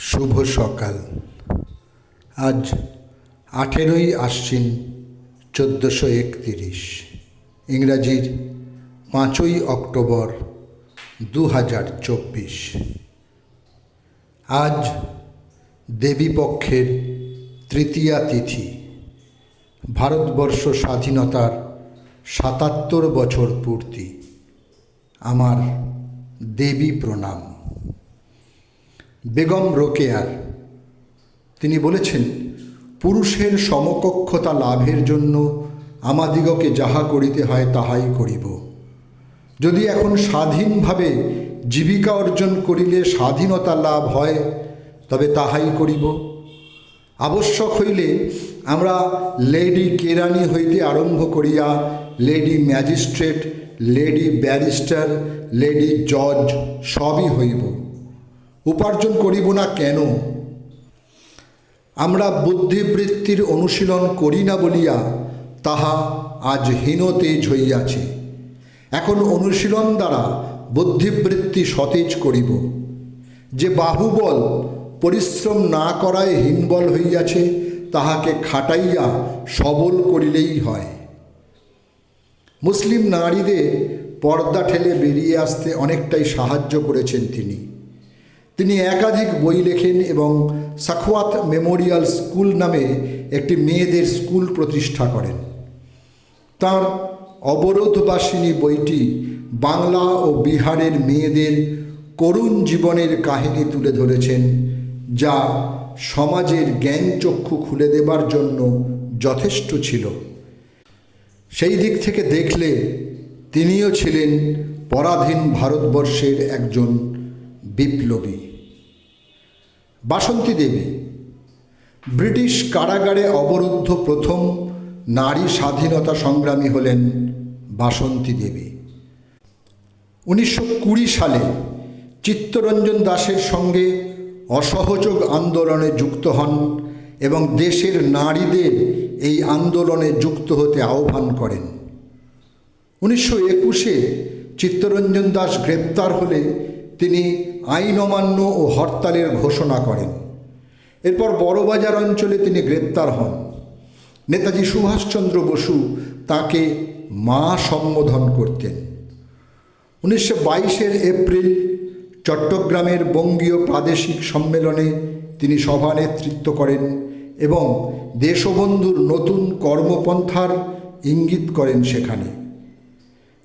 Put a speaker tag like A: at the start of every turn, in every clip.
A: শুভ সকাল। আজ 18ই আশ্বিন 1431, ইংরাজির 5ই অক্টোবর 2024। আজ দেবীপক্ষের তৃতীয়া তিথি। ভারতবর্ষ স্বাধীনতার 77 বছর পূর্তি। আমার দেবী প্রণাম। বেগম রোকেয়ার তিনি বলেছেন, পুরুষের সমকক্ষতা লাভের জন্য আমাদিগকে যাহা করিতে হয় তাহাই করিব। যদি এখন স্বাধীনভাবে জীবিকা অর্জন করিলে স্বাধীনতা লাভ হয়, তবে তাহাই করিব। আবশ্যক হইলে আমরা লেডি কেরানি হইতে আরম্ভ করিয়া lady magistrate, lady barrister, lady জজ সবই হইব। উপার্জন করিব না কেন? আমরা বুদ্ধিবৃত্তির অনুশীলন করি না বলিয়া তাহা আজ হীনতেজ হইয়াছে। এখন অনুশীলন দ্বারা বুদ্ধিবৃত্তি সতেজ করিব। যে বাহুবল পরিশ্রম না করায় হীনবল হইয়াছে, তাহাকে খাটাইয়া সবল করিলেই হয়। মুসলিম নারীদের পর্দা ঠেলে বেরিয়ে আসতে অনেকটাই সাহায্য করেছেন তিনি একাধিক বই লেখেন এবং সাখওয়াত মেমোরিয়াল স্কুল নামে একটি মেয়েদের স্কুল প্রতিষ্ঠা করেন। তাঁর অবরোধবাসিনী বইটি বাংলা ও বিহারের মেয়েদের করুণ জীবনের কাহিনী তুলে ধরেছেন, যা সমাজের জ্ঞানচক্ষু খুলে দেবার জন্য যথেষ্ট ছিল। সেই দিক থেকে দেখলে তিনিও ছিলেন পরাধীন ভারতবর্ষের একজন বিপ্লবী। বাসন্তী দেবী ব্রিটিশ কারাগারে অবরুদ্ধ প্রথম নারী স্বাধীনতা সংগ্রামী হলেন বাসন্তী দেবী। 1920 সালে চিত্তরঞ্জন দাসের সঙ্গে অসহযোগ আন্দোলনে যুক্ত হন এবং দেশের নারীদের এই আন্দোলনে যুক্ত হতে আহ্বান করেন। 1921-এ চিত্তরঞ্জন দাস গ্রেপ্তার হলে তিনি আইন অমান্য ও হরতালের ঘোষণা করেন। এরপর বড়বাজার অঞ্চলে তিনি গ্রেপ্তার হন। নেতাজি সুভাষচন্দ্র বসু তাঁকে মা সম্বোধন করতেন। 1922-এর এপ্রিল চট্টগ্রামের বঙ্গীয় প্রাদেশিক সম্মেলনে তিনি সভানেতৃত্ব করেন এবং দেশবন্ধুর নতুন কর্মপন্থার ইঙ্গিত করেন সেখানে।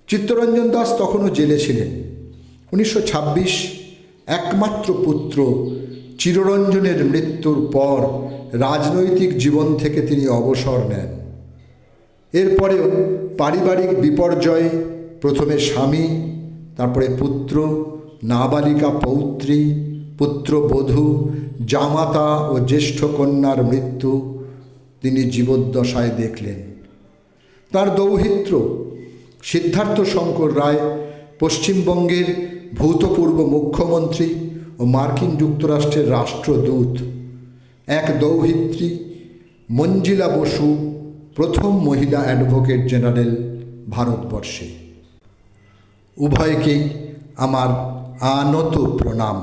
A: চিত্তরঞ্জন দাস তখনও জেলে ছিলেন। 1926 একমাত্র পুত্র চিররঞ্জনের মৃত্যুর পর রাজনৈতিক জীবন থেকে তিনি অবসর নেন। এরপরেও পারিবারিক বিপর্যয়ে প্রথমে স্বামী, তারপরে পুত্র, নাবালিকা পৌত্রী, পুত্রবধূ, জামাতা ও জ্যেষ্ঠ কন্যার মৃত্যু তিনি জীবদ্দশায় দেখলেন। তার দৌহিত্র সিদ্ধার্থ শঙ্কর রায় পশ্চিমবঙ্গের ভূতপূর্ব মুখ্যমন্ত্রী ও মার্কিন যুক্তরাষ্ট্রের রাষ্ট্রদূত। এক দৌহিত্রী মঞ্জিলা বসু প্রথম মহিলা অ্যাডভোকেট জেনারেল ভারতবর্ষে। উভয়কেই আমার আনত প্রণাম।